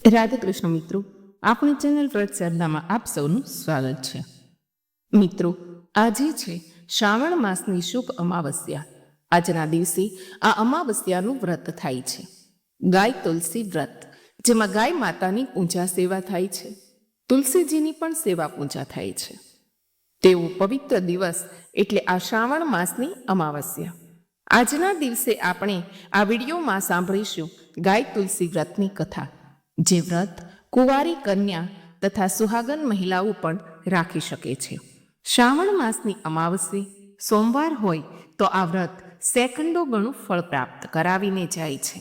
રાધે કૃષ્ણ મિત્રો, આપણી ચેનલ વ્રત સરદામાં આપ સૌનું સ્વાગત છે. મિત્રો, આજે છે શ્રાવણ માસની શુભ અમાવસ્યા. આજના દિવસે આ અમાવસ્યાનું વ્રત થાય છે, ગાય તુલસી વ્રત, જેમાં ગાય માતાની પૂજા સેવા થાય છે. તુલસીજીની પણ સેવા પૂજા થાય છે. તેવો પવિત્ર દિવસ એટલે આ શ્રાવણ માસની અમાવસ્યા. આજના દિવસે આપણે આ વિડીયોમાં સાંભળીશું ગાય તુલસી વ્રતની કથા, જે વ્રત કુંવારી કન્યા તથા સુહાગન મહિલાઓ પણ રાખી શકે છે. શ્રાવણ માસની અમાવસ્ય સોમવાર હોય તો આ વ્રત સેકન્ડો ગણું ફળ પ્રાપ્ત કરાવીને જાય છે.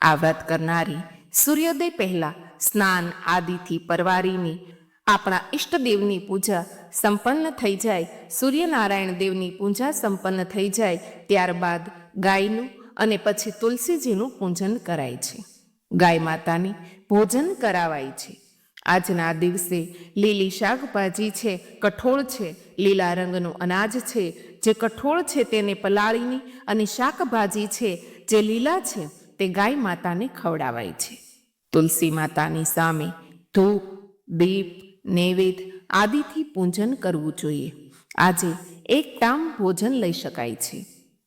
આ વ્રત કરનારી સૂર્યોદય પહેલા સ્નાન આદિથી પરવારીને આપણા ઈષ્ટદેવની પૂજા સંપન્ન થઈ જાય, સૂર્યનારાયણ દેવની પૂજા સંપન્ન થઈ જાય ત્યારબાદ ગાયનું અને પછી તુલસીજીનું પૂજન કરાય છે. ગાય માતાને ભોજન કરાવાય છે. આજના દિવસે લીલી શાકભાજી છે, કઠોળ છે, લીલા રંગનું અનાજ છે. જે કઠોળ છે તેને પલાળીને અને શાકભાજી છે જે લીલા છે તે ગાય માતાને ખવડાવાય છે. તુલસી માતાની સામે ધૂપ, દીપ, નૈવેદ્ય આદિથી પૂજન કરવું જોઈએ. આજે એક ટામ ભોજન લઈ શકાય છે.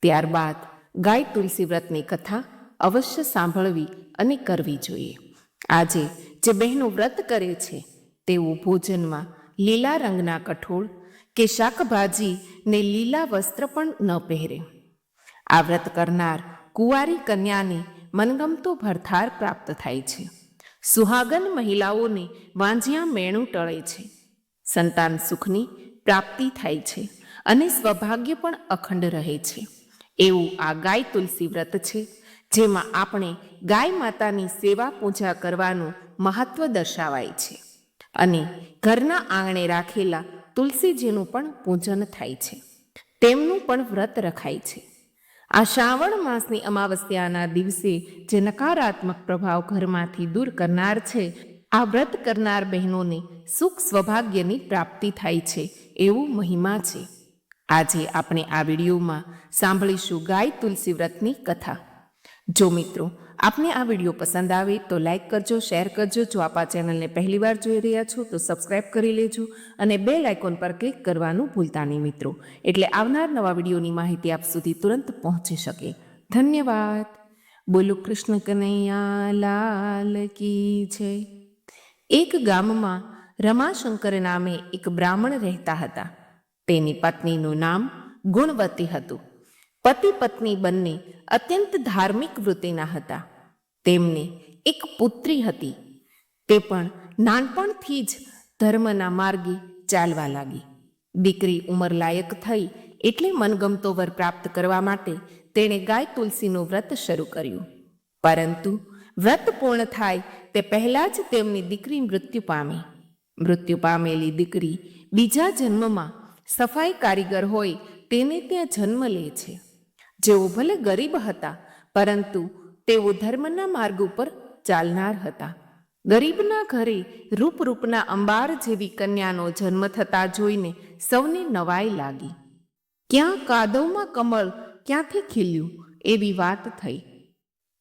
ત્યારબાદ ગાય તુલસી વ્રતની કથા અવશ્ય સાંભળવી અને કરવી જોઈએ. આજે જે બહેનો વ્રત કરે છે તેઓ ભોજનમાં લીલા રંગના કઠોળ કે શાકભાજી ને લીલા વસ્ત્ર પણ ન પહેરે. આ વ્રત કરનાર કુંવારી કન્યાને મનગમતો ભરથાર પ્રાપ્ત થાય છે. સુહાગન મહિલાઓને વાંજિયા મેણું ટળે છે. સંતાન સુખની પ્રાપ્તિ થાય છે અને સૌભાગ્ય પણ અખંડ રહે છે. એવું આ ગાય તુલસી વ્રત છે, જેમાં આપણે ગાય માતાની સેવા પૂજા કરવાનું મહત્વ દર્શાવાય છે અને ઘરના આંગણે રાખેલા તુલસીજીનું પણ પૂજન થાય છે. તેમનું પણ વ્રત રખાય છે. આ શ્રાવણ માસની અમાવસ્યાના દિવસે જે નકારાત્મક પ્રભાવ ઘરમાંથી દૂર કરનાર છે, આ વ્રત કરનાર બહેનોને સુખ સૌભાગ્યની પ્રાપ્તિ થાય છે, એવું મહિમા છે. આજે આપણે આ વિડીયોમાં સાંભળીશું ગાય તુલસી વ્રતની કથા. જો મિત્રો આપને આ વિડીયો પસંદ આવે તો લાઈક કરજો, શેર કરજો. જો આપ આ ચેનલને પહેલીવાર જોઈ રહ્યા છો તો સબસ્ક્રાઈબ કરી લેજો અને બેલ આઇકોન પર ક્લિક કરવાનું ભૂલતા નહીં મિત્રો, એટલે આવનાર નવા વિડીયોની માહિતી આપ સુધી તુરંત પહોંચી શકે. ધન્યવાદ. બોલો કૃષ્ણ કનૈયા લાલ કી જય. એક ગામમાં રમાશંકર નામે એક બ્રાહ્મણ રહેતા હતા. તેની પત્નીનું નામ ગુણવતી હતું. પતિ પત્ની બંને અત્યંત ધાર્મિક વૃત્તિના હતા. તેમને એક પુત્રી હતી. તે પણ નાનપણથી જ ધર્મના માર્ગે ચાલવા લાગી. દીકરી ઉંમરલાયક થઈ એટલે મનગમતો વર પ્રાપ્ત કરવા માટે તેણે ગાય તુલસીનું વ્રત શરૂ કર્યું. પરંતુ વ્રત પૂર્ણ થાય તે પહેલાં જ તેમની દીકરી મૃત્યુ પામી. મૃત્યુ પામેલી દીકરી બીજા જન્મમાં સફાઈ કારીગર હોય તેને ત્યાં જન્મ લે છે. જેઓ ભલે ગરીબ હતા, પરંતુ તેઓ ધર્મના માર્ગ ઉપર ચાલનાર હતા. ગરીબના ઘરે રૂપના અંબાર જેવી કન્યાનો જન્મ થતા જોઈને સૌને નવાઈ લાગી. ક્યાં કાદવમાં કમળ ક્યાંથી ખીલ્યું એવી વાત થઈ.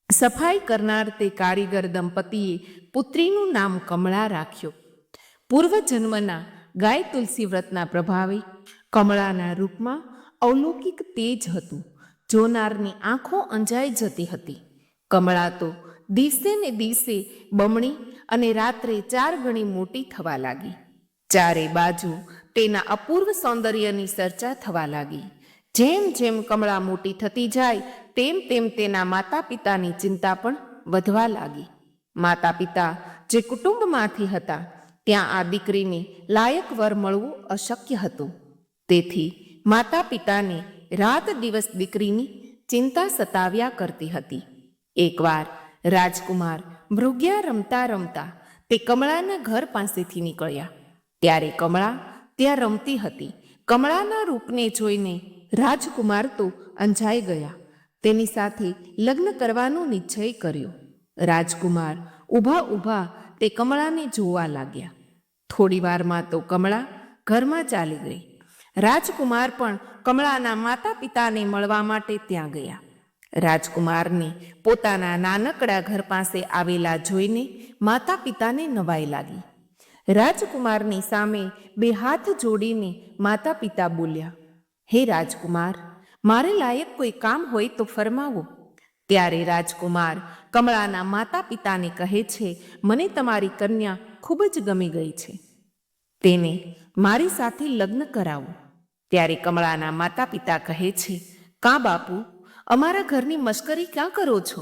સફાઈ કરનાર તે કારીગર દંપતીએ પુત્રીનું નામ કમળા રાખ્યો. પૂર્વજન્મના ગાય તુલસી વ્રતના પ્રભાવે કમળાના રૂપમાં અલૌકિક તેજ હતું. જોનારની આંખો અંજાઈ જતી હતી. કમળા તો દિવસે ને દિવસે બમણી અને રાત્રે 4 ગણી મોટી થવા લાગી. ચારે બાજુ તેના અપૂર્વ સૌંદર્યની ચર્ચા થવા લાગી. જેમ જેમ કમળા મોટી થતી જાય તેમ તેમ તેના માતા પિતાની ચિંતા પણ વધવા લાગી. માતા પિતા જે કુટુંબમાંથી હતા ત્યાં આ દીકરીને લાયક વર મળવું અશક્ય હતું. તેથી માતા પિતાને રાત દિવસ દીકરીની ચિંતા સતાવ્યા કરતી હતી. એકવાર રાજકુમાર મૃગ્યા રમતા રમતા તે કમળાના ઘર પાસેથી નીકળ્યા. ત્યારે કમળા ત્યાં રમતી હતી. કમળાના રૂપને જોઈને રાજકુમાર તો અંજાઈ ગયા. તેની સાથે લગ્ન કરવાનો નિશ્ચય કર્યો. રાજકુમાર ઊભા ઊભા તે કમળાને જોવા લાગ્યા. થોડી વારમાં તો કમળા ઘરમાં ચાલી ગઈ. રાજકુમાર પણ કમળાના માતા પિતાને મળવા માટે ત્યાં ગયા. રાજકુમારને પોતાના નાનકડા ઘર પાસે આવેલા જોઈને માતા પિતાને નવાઈ લાગી. રાજકુમારની સામે બે હાથ જોડીને માતા પિતા બોલ્યા, હે રાજકુમાર, મારે લાયક કોઈ કામ હોય તો ફરમાવો. ત્યારે રાજકુમાર કમળાના માતા પિતાને કહે છે, મને તમારી કન્યા ખૂબ જ ગમી ગઈ છે, તેને મારી સાથે લગ્ન કરાવો. ત્યારે કમળાના માતા પિતા કહે છે, કાં બાપુ, અમારા ઘરની મશ્કરી ક્યાં કરો છો?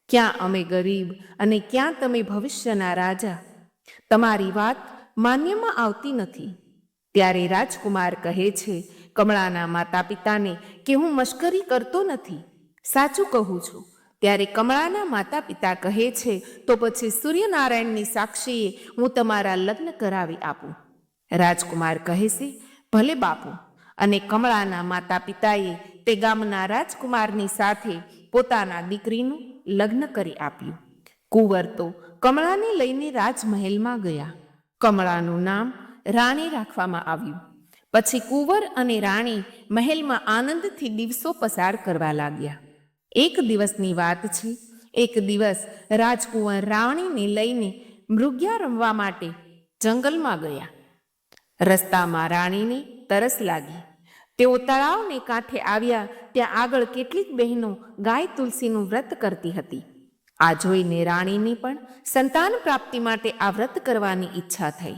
ક્યાં અમે ગરીબ અને ક્યાં તમે ભવિષ્યના રાજા? તમારી વાત માન્યમાં આવતી નથી. ત્યારે રાજકુમાર કહે છે કમળાના માતા પિતાને કે હું મશ્કરી કરતો નથી, સાચું કહું છું. ત્યારે કમળાના માતા પિતા કહે છે, તો પછી સૂર્યનારાયણની સાક્ષીએ હું તમારા લગ્ન કરાવી આપું. રાજકુમાર કહે છે, ભલે બાપુ. અને કમળાના માતા પિતાએ તે ગામના રાજકુમારની સાથે પોતાના દીકરીનું લગ્ન કરી આપ્યું. કુંવર તો કમળાને લઈને રાજમહેલમાં ગયા. કમળાનું નામ રાણી રાખવામાં આવ્યું. પછી કુંવર અને રાણી મહેલમાં આનંદથી દિવસો પસાર કરવા લાગ્યા. એક દિવસની વાત છે. એક દિવસ રાજકુંવર રાણીને લઈને મૃગ્યા રમવા માટે જંગલમાં ગયા. રસ્તામાં રાણીને તરસ લાગી. તેઓ તળાવને કાંઠે આવ્યા. ત્યાં આગળ કેટલીક બહેનો ગાય તુલસીનું વ્રત કરતી હતી. આ જોઈને રાણીને પણ સંતાન પ્રાપ્તિ માટે આ વ્રત કરવાની ઈચ્છા થઈ.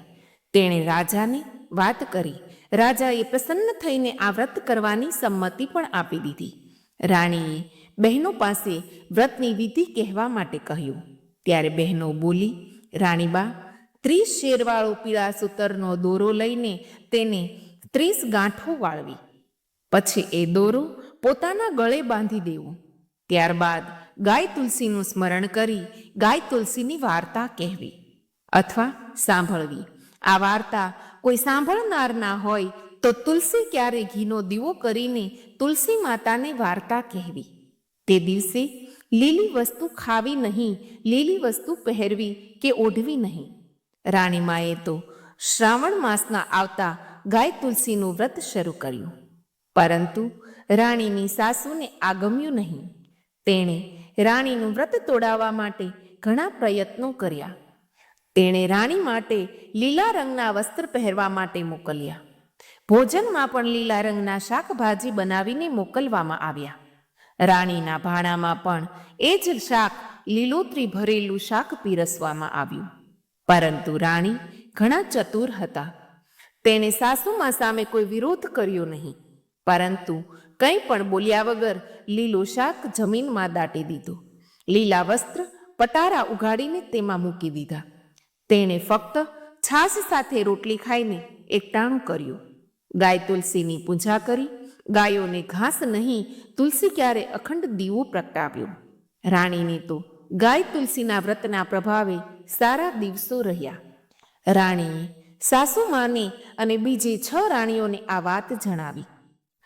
તેણે રાજાને વાત કરી. રાજાએ પ્રસન્ન થઈને આ વ્રત કરવાની સંમતિ પણ આપી દીધી. રાણીએ બહેનો પાસે વ્રતની વિધિ કહેવા માટે કહ્યું. ત્યારે બહેનો બોલી, રાણીબા, 30 શેરવાળો પીળા સૂતરનો દોરો લઈને તેને 30 ગાંઠો વાળવી. પછી એ દોરો પોતાના ગળે બાંધી દેવો. ત્યારબાદ ગાય તુલસીનું સ્મરણ કરી ગાય તુલસીની વાર્તા કહેવી અથવા સાંભળવી. આ વાર્તા કોઈ સાંભળનાર ના હોય તો તુલસી ક્યારે ઘીનો દીવો કરીને તુલસી માતાને વાર્તા કહેવી. તે દિવસે લીલી વસ્તુ ખાવી નહીં, લીલી વસ્તુ પહેરવી કે ઓઢવી નહીં. રાણીમાએ તો શ્રાવણ માસના આવતા ગાય તુલસીનું વ્રત શરૂ કર્યું. પરંતુ રાણીની સાસુને આ ગમ્યું નહીં. તેણે રાણીનું વ્રત તોડાવવા માટે ઘણા પ્રયત્નો કર્યા. તેણે રાણી માટે લીલા રંગના વસ્ત્ર પહેરવા માટે મોકલ્યા. ભોજનમાં પણ લીલા રંગના શાકભાજી બનાવીને મોકલવામાં આવ્યા. રાણીના ભાણામાં પણ એ જ શાક, લીલોતરી ભરેલું શાક પીરસવામાં આવ્યું. પરંતુ રાણી ઘણા ચતુર હતા. તેણે સાસુમા સામે કોઈ વિરોધ કર્યો નહીં, પરંતુ કંઈ પણ બોલ્યા વગર લીલું શાક જમીનમાં દાટી દીધું. લીલા વસ્ત્ર પટારા ઉઘાડીને તેમાં મૂકી દીધા. તેણે ફક્ત છાશ સાથે રોટલી ખાઈને એકટાણું કર્યું. ગાય તુલસીની પૂજા કરી. ગાયોને ઘાસ નહીં, તુલસી ક્યારે અખંડ દીવો પ્રગટાવ્યો. રાણીને તો ગાય તુલસીના વ્રતના પ્રભાવે સારા દિવસો રહ્યા. રાણીએ સાસુમાને અને બીજી 6 રાણીઓને આ વાત જણાવી.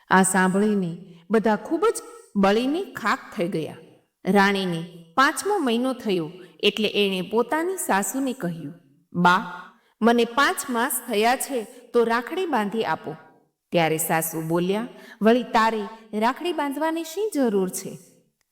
આ સાંભળીને બધા ખૂબ જ બળીને ખાક થઈ ગયા. રાણીને 5મો મહિનો થયો એટલે એણે પોતાની સાસુને કહ્યું, બા, મને 5 માસ થયા છે તો રાખડી બાંધી આપો. ત્યારે સાસુ બોલ્યા, વળી તારે રાખડી બાંધવાની શી જરૂર છે?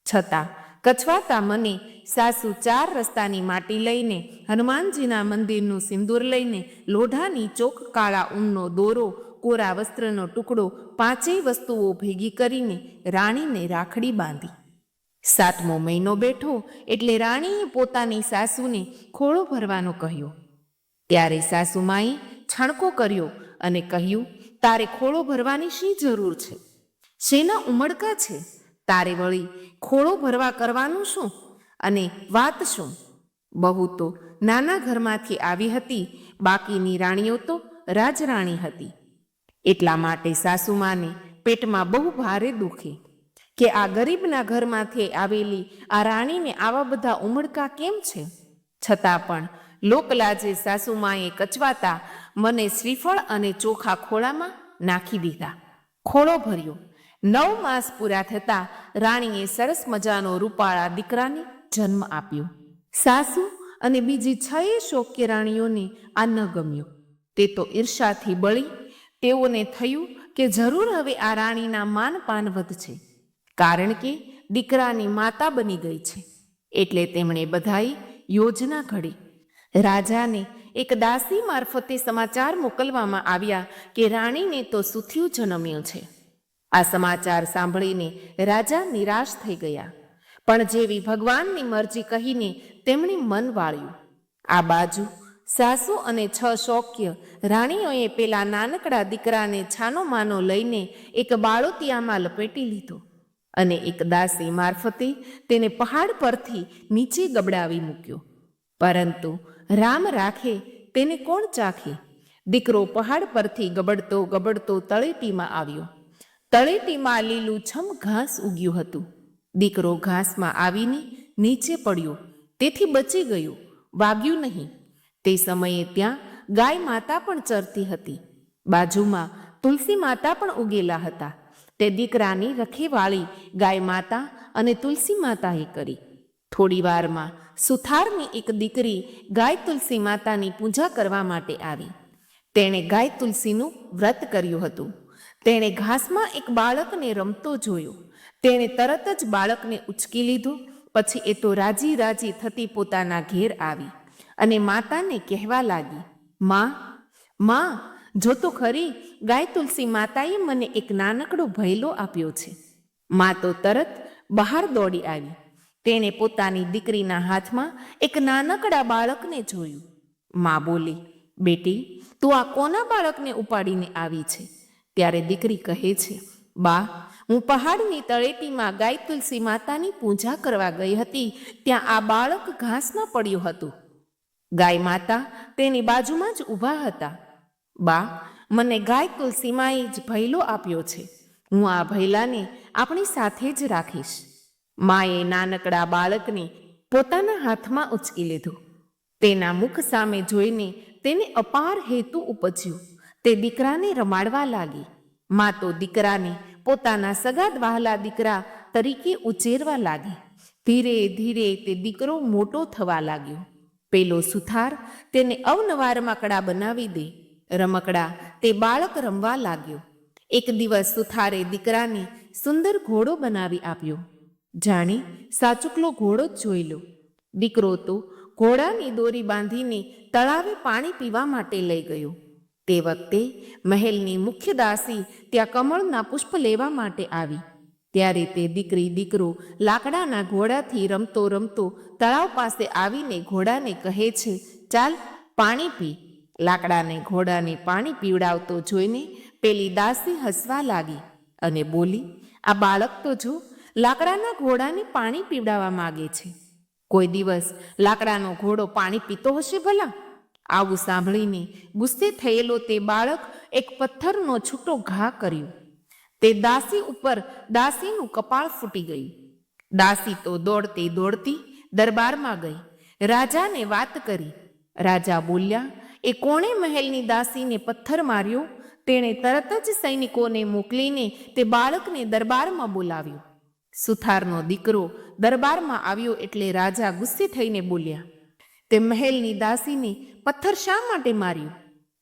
છતાં કચવાતા મને સાસુ 4 રસ્તાની માટી લઈને, હનુમાનજીના મંદિરનું સિંદૂર લઈને, લોઢાની ચોક, કાળા ઊનનો દોરો, કોરા વસ્ત્રનો ટુકડો, 5 વસ્તુઓ ભેગી કરીને રાણીને રાખડી બાંધી. 7મો મહિનો બેઠો એટલે રાણીએ પોતાની સાસુને ખોળો ભરવાનો કહ્યો. ત્યારે સાસુમાએ છણકો કર્યો અને કહ્યું, તારે ખોળો ભરવાની શી જરૂર છે? શેના ઉમળકા છે? તારે વળી ખોળો ભરવા કરવાનું શું અને વાત શું? બહુ તો નાના ઘરમાંથી આવી હતી, બાકીની રાણીઓ તો રાજરાણી હતી. એટલા માટે સાસુમાને પેટમાં બહુ ભારે દુખે કે આ ગરીબના ઘરમાંથી આવેલી આ રાણીને આવા બધા ઉમળકા કેમ છે? છતાં પણ લોકલાજે સાસુમાએ કચવાતા મને શ્રીફળ અને ચોખા ખોળામાં નાખી દીધા. ખોળો ભર્યો. 9 માસ પૂરા થતાં રાણીએ સરસ મજાનો રૂપાળા દીકરાને જન્મ આપ્યો. સાસુ અને બીજી 6 શોક્ય રાણીઓને આ ન ગમ્યું. તે તો ઈર્ષાથી બળી તેઓને થયું કે જરૂર હવે આ રાણીના માન પાન વધશે, કારણ કે દીકરાની માતા બની ગઈ છે. એટલે તેમણે બધાએ યોજના ઘડી. રાજાને એક દાસી મારફતે સમાચાર મોકલવામાં આવ્યા કે રાણીને તો સુથિયું જન્મ્યું છે. આ સમાચાર સાંભળીને રાજા નિરાશ થઈ ગયા, પણ જેવી ભગવાનની મરજી કહીને તેમણે મન વાળ્યું. આ બાજુ સાસુ અને 6 શોક્ય રાણીઓએ પેલા નાનકડા દીકરાને છાનો માનો લઈને એક બાળોતિયામાં લપેટી લીધો અને એક દાસી મારફતે તેને પહાડ પરથી નીચે ગબડાવી મૂક્યો. પરંતુ રામ રાખે તેને કોણ ચાખે? દીકરો પહાડ પરથી ગબડતો ગબડતો તળેટીમાં આવ્યો. તળેટીમાં લીલું છમ ઘાસ ઉગ્યું હતું. દીકરો ઘાસમાં આવીને નીચે પડ્યો, તેથી બચી ગયો, વાગ્યું નહીં. તે સમયે ત્યાં ગાય માતા પણ ચરતી હતી. બાજુમાં તુલસી માતા પણ ઉગેલા હતા. તે દીકરાની રખેવાળી ગાય માતા અને તુલસી માતાએ કરી. થોડી વારમાં સુથારની એક દીકરી ગાય તુલસી માતાની પૂજા કરવા માટે આવી. તેણે ગાય તુલસીનું વ્રત કર્યું હતું. તેણે ઘાસમાં એક બાળકને રમતો જોયો. તેણે તરત જ બાળકને ઉચકી લીધું. પછી એ તો રાજી રાજી થતી પોતાના ઘેર આવી અને માતાને કહેવા લાગી, માં, માં, જો તો ખરી, ગાય તુલસી માતાએ મને એક નાનકડો ભૈલો આપ્યો છે. માં તો તરત બહાર દોડી આવી. તેણે પોતાની દીકરીના હાથમાં એક નાનકડા બાળકને જોયું. માં બોલી, બેટી, તું આ કોના બાળકને ઉપાડીને આવી છે? ત્યારે દીકરી કહે છે, બા, હું પહાડની તળેટીમાં ગાય તુલસી માતાની પૂજા કરવા ગઈ હતી. ત્યાં આ બાળક ઘાસમાં પડ્યું હતું. ગાય માતા તેની બાજુમાં જ ઊભા હતા. બા, મને ગાય તુલસી માએ જ ભૈલો આપ્યો છે. હું આ ભૈલાને આપણી સાથે જ રાખીશ. માએ નાનકડા બાળકને પોતાના હાથમાં ઉચકી લીધું. તેના મુખ સામે જોઈને તેને અપાર હેતુ ઉપજ્યો. તે દીકરાને રમાડવા લાગી. મા તો દીકરાને પોતાના સગા વહાલા દીકરા તરીકે ઉછેરવા લાગી. ધીરે ધીરે તે દીકરો મોટો થવા લાગ્યો. પેલો સુથાર તેને અવનવાર રમકડા બનાવી દે. રમકડા તે બાળક રમવા લાગ્યો. એક દિવસ સુથારે દીકરાને સુંદર ઘોડો બનાવી આપ્યો. જાણે સાચુકલો ઘોડો જ જોઈ લો. દીકરો તો ઘોડાની દોરી બાંધીને તળાવે પાણી પીવા માટે લઈ ગયો. તે વખતે મહેલની મુખ્ય દાસી ત્યાં કમળના પુષ્પ લેવા માટે આવી. ત્યારે તે દીકરો લાકડાના ઘોડાથી રમતો રમતો તળાવ પાસે આવીને ઘોડાને કહે છે, ચાલ પાણી પી. લાકડાને ઘોડાને પાણી પીવડાવતો જોઈને પેલી દાસી હસવા લાગી અને બોલી, આ બાળક તો જો લાકડાના ઘોડાને પાણી પીવડાવવા માગે છે. કોઈ દિવસ લાકડાનો ઘોડો પાણી પીતો હશે ભલા? આવું સાંભળીને ગુસ્સે થયેલો તે બાળક એક પથ્થરનો છૂટો ઘા કર્યો. તે દાસી ઉપર દાસીનું કપાળ ફૂટી ગયું. દાસી તો દોડતી દોડતી દરબારમાં ગઈ. રાજાને વાત કરી. રાજા બોલ્યા, એ કોણે મહેલની દાસીને પથ્થર માર્યો? તેણે તરત જ સૈનિકોને મોકલીને તે બાળકને દરબારમાં બોલાવ્યો. સુથારનો દીકરો દરબારમાં આવ્યો એટલે રાજા ગુસ્સે થઈને બોલ્યા, તે મહેલની દાસીને પથ્થર શા માટે માર્યું?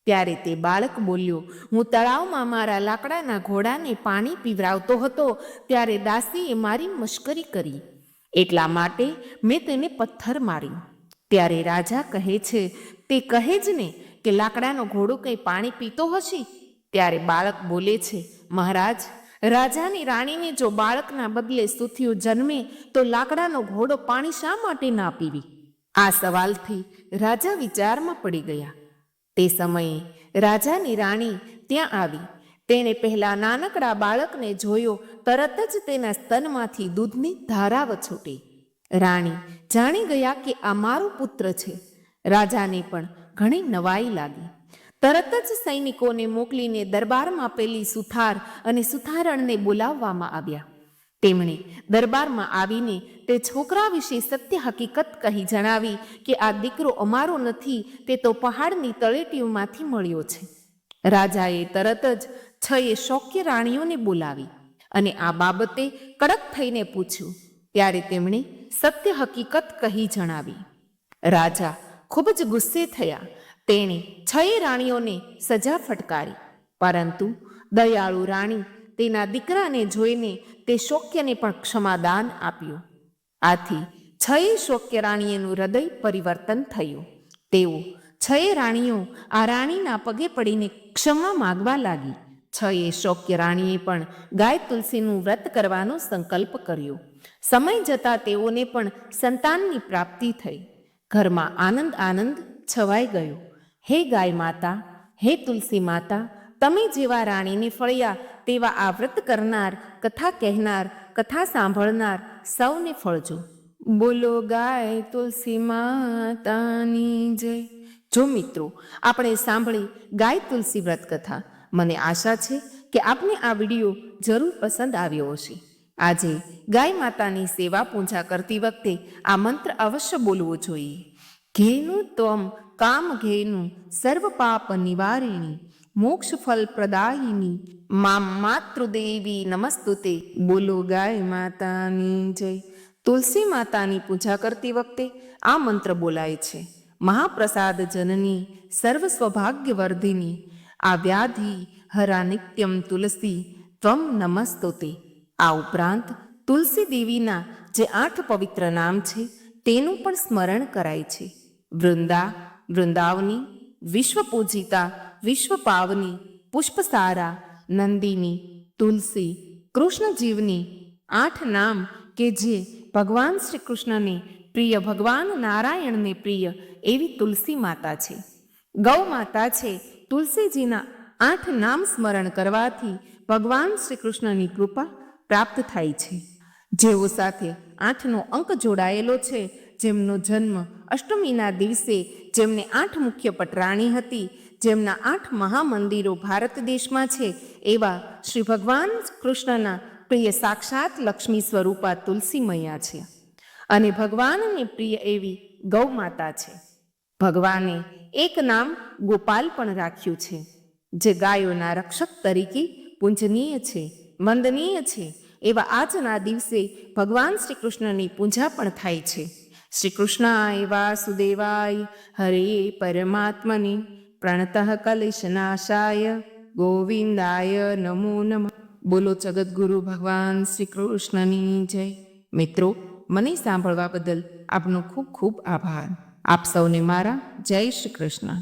ત્યારે તે બાળક બોલ્યો, હું તળાવમાં મારા લાકડાના ઘોડાને પાણી પીવડાવતો હતો ત્યારે દાસીએ મારી મશ્કરી કરી, એટલા માટે મેં તેને પથ્થર માર્યો. ત્યારે રાજા કહે છે, તે કહે જ ને કે લાકડાનો ઘોડો કંઈ પાણી પીતો હશે. ત્યારે બાળક બોલે છે, મહારાજ, રાજાની રાણીને જો બાળકના બદલે સુથિયું જન્મે તો લાકડાનો ઘોડો પાણી શા માટે ના પીવી? આ સવાલથી રાજા વિચારમાં પડી ગયા. તે સમયે રાજાની રાણી ત્યાં આવી. તેણે પહેલા નાનકડા બાળકને જોયો. તરત જ તેના સ્તનમાંથી દૂધની ધારા વછૂટી. રાણી જાણી ગયા કે આ મારો પુત્ર છે. રાજાને પણ ઘણી નવાઈ લાગી. તરત જ સૈનિકોને મોકલીને દરબારમાં પેલી સુથાર અને સુથારણને બોલાવવામાં આવ્યા. તેમણે દરબારમાં આવીને તે છોકરા વિશે સત્ય હકીકત કહી જણાવી કે આ દીકરો અમારો નથી, તે તો પહાડની તળેટીઓમાંથી મળ્યો છે. રાજાએ તરત જ 6 શોક્ય રાણીઓને બોલાવી અને આ બાબતે કડક થઈને પૂછ્યું. ત્યારે તેમણે સત્ય હકીકત કહી જણાવી. રાજા ખૂબ જ ગુસ્સે થયા. તેણે 6 રાણીઓને સજા ફટકારી. પરંતુ દયાળુ રાણી તેના દીકરાને જોઈને તે શોક્યને પણ ક્ષમાદાન આપ્યું. આથી છયે શોક્ય રાણીએનું હૃદય પરિવર્તન થયું. તેઓ છયે રાણીઓ આ રાણીના પગે પડીને ક્ષમા માગવા લાગી. છયે શોક્ય રાણીએ પણ ગાય તુલસીનું વ્રત કરવાનો સંકલ્પ કર્યો. સમય જતાં તેઓને પણ સંતાનની પ્રાપ્તિ થઈ. ઘરમાં આનંદ આનંદ છવાઈ ગયો. હે ગાય માતા, હે તુલસી માતા, તમે જેવા રાણીને ફળ્યા તેવા આ વ્રત કરનાર, કથા કહેનાર, કથા સાંભળનાર સૌને ફળજો. બોલો ગાય તુલસી માતાની જય. જો મિત્રો, આપણે સાંભળી ગાય તુલસી વ્રત કથા. મને આશા છે કે આપને આ વિડીયો જરૂર પસંદ આવ્યો હશે. આજે ગાય માતાની સેવા પૂજા કરતી વખતે આ મંત્ર અવશ્ય બોલવો જોઈએ. ઘેનું ત્વમ કામ ઘેનું સર્વ પાપ નિવારિણી મોક્ષ ફલ પ્રદાયિની મા માતૃદેવી નમસ્તુતે. બોલો ગાય માતાની જય. તુલસી માતાની પૂજા કરતી વખતે આ મંત્ર બોલાય છે. મહાપ્રસાદ જનની સર્વ સૌભાગ્યવર્ધિની આ વ્યાધિ હરા નિત્યમ તુલસી ત્વમ નમસ્તુતે. આ ઉપરાંત તુલસી દેવીના જે 8 પવિત્ર નામ છે તેનું પણ સ્મરણ કરાય છે. વૃંદા, વૃંદાવની, વિશ્વપૂજિતા, વિશ્વપાવની, પુષ્પસારા, નંદિની, તુલસી, કૃષ્ણજીવની 8 નામ કે જે ભગવાન શ્રી કૃષ્ણને પ્રિય, ભગવાન નારાયણને પ્રિય એવી તુલસી માતા છે. ગૌ માતા છે. તુલસીજીના 8 નામ સ્મરણ કરવાથી ભગવાન શ્રી કૃષ્ણની કૃપા પ્રાપ્ત થાય છે. જેઓ સાથે 8નો અંક જોડાયેલો છે, જેમનો જન્મ અષ્ટમીના દિવસે, જેમને 8 મુખ્ય પટરાણી હતી, જેમના 8 મહામંદિરો ભારત દેશમાં છે, એવા શ્રી ભગવાન કૃષ્ણના પ્રિય સાક્ષાત લક્ષ્મી સ્વરૂપા તુલસી મૈયા છે. અને ભગવાનને પ્રિય એવી ગૌ માતા છે. ભગવાને એક નામ ગોપાલ પણ રાખ્યું છે, જે ગાયોના રક્ષક તરીકે પૂજનીય છે, વંદનીય છે. એવા આજના દિવસે ભગવાન શ્રી કૃષ્ણની પૂજા પણ થાય છે. શ્રી કૃષ્ણાય વાસુદેવાય હરે પરમાત્મને પ્રણતઃ કલેશનાશાય ગોવિંદાય નમો નમઃ. બોલો જગદગુરુ ભગવાન શ્રી કૃષ્ણની જય. મિત્રો, મને સાંભળવા બદલ આપનો ખૂબ ખૂબ આભાર. આપ સૌને મારા જય શ્રી કૃષ્ણ.